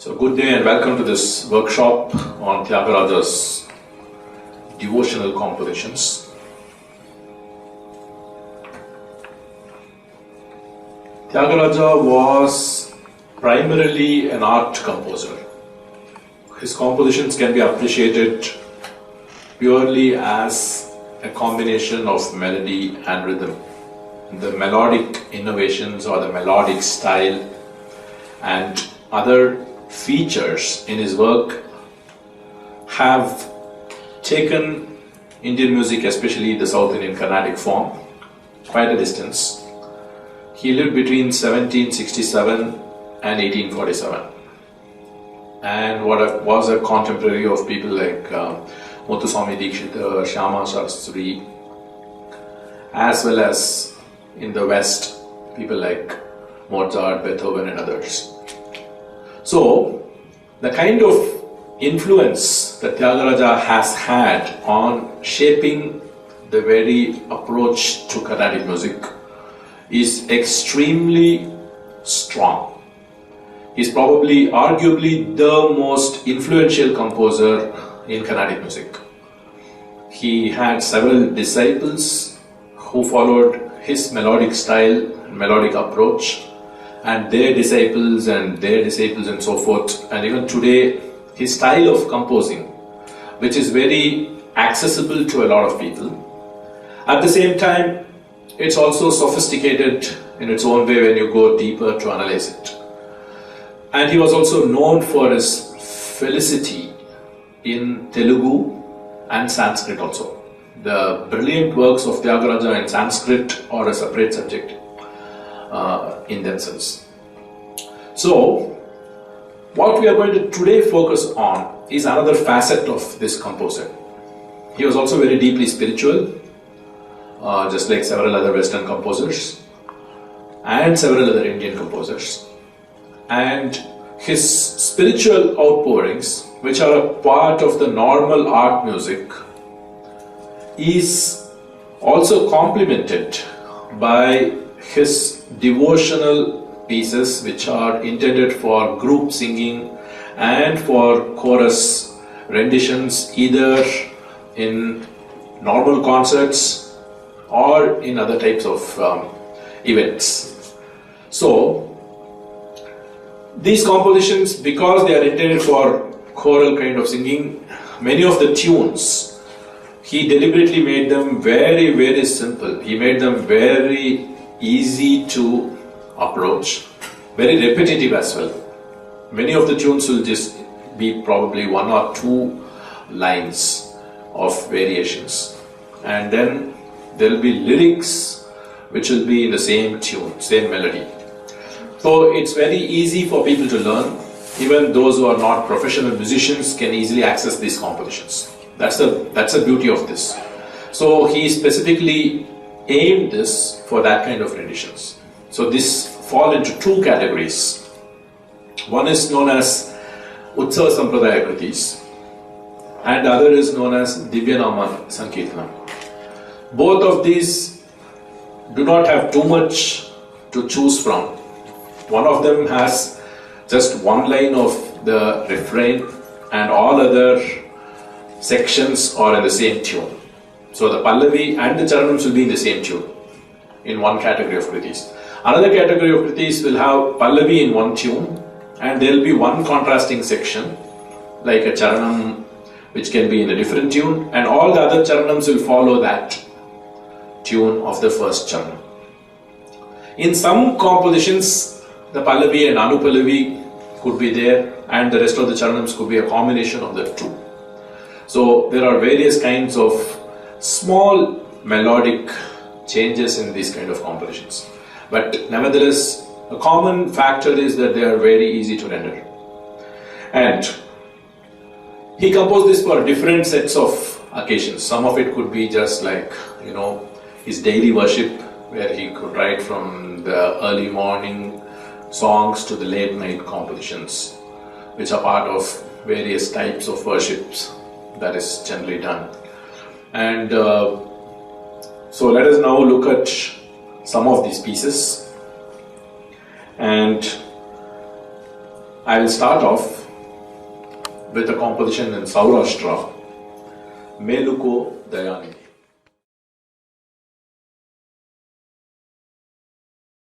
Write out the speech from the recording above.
So good day and welcome to this workshop on Thyagarajas devotional compositions. Thyagaraja was primarily an art composer. His compositions can be appreciated purely as a combination of melody and rhythm. The melodic innovations or the melodic style and other features in his work have taken Indian music, especially the South Indian Carnatic form, quite a distance. He lived between 1767 and 1847 and was a contemporary of people like Muthuswami Dikshita, Shyama Shastri, as well as in the West, people like Mozart, Beethoven and others. So, the kind of influence that Thyagaraja has had on shaping the very approach to Carnatic music is extremely strong. He's probably, arguably, the most influential composer in Carnatic music. He had several disciples who followed his melodic style and melodic approach, and their disciples and so forth. And even today, his style of composing, which is very accessible to a lot of people. At the same time, it's also sophisticated in its own way when you go deeper to analyze it. And he was also known for his felicity in Telugu and Sanskrit also. The brilliant works of Thyagaraja in Sanskrit are a separate subject in themselves. So, what we are going to today focus on is another facet of this composer. He was also very deeply spiritual, just like several other Western composers and several other Indian composers. And his spiritual outpourings, which are a part of the normal art music, is also complemented by his devotional pieces, which are intended for group singing and for chorus renditions, either in normal concerts or in other types of events. So, these compositions, because they are intended for choral kind of singing, many of the tunes, he deliberately made them very, very simple. He made them very easy to approach, very repetitive as well. Many of the tunes will just be probably one or two lines of variations, and then there will be lyrics which will be in the same tune, same melody. So it's very easy for people to learn. Even those who are not professional musicians can easily access these compositions. That's the beauty of this. So he specifically aimed this for that kind of renditions. So this fall into two categories. One is known as Utsava Sampradaya Krithis, and the other is known as Divyanama Sankirtanam. Both of these do not have too much to choose from. One of them has just one line of the refrain, and all other sections are in the same tune. So the Pallavi and the Charanams will be in the same tune in one category of Krithis. Another category of Krithis will have Pallavi in one tune, and there will be one contrasting section like a Charanam which can be in a different tune, and all the other Charanams will follow that tune of the first Charanam. In some compositions, the Pallavi and Anupallavi could be there, and the rest of the Charanams could be a combination of the two. So there are various kinds of small melodic changes in these kind of compositions. But nevertheless, a common factor is that they are very easy to render. And he composed this for different sets of occasions. Some of it could be just like, his daily worship, where he could write from the early morning songs to the late night compositions, which are part of various types of worships that is generally done. And so let us now look at some of these pieces. And I will start off with a composition in Saurashtra, Meluko Dayani.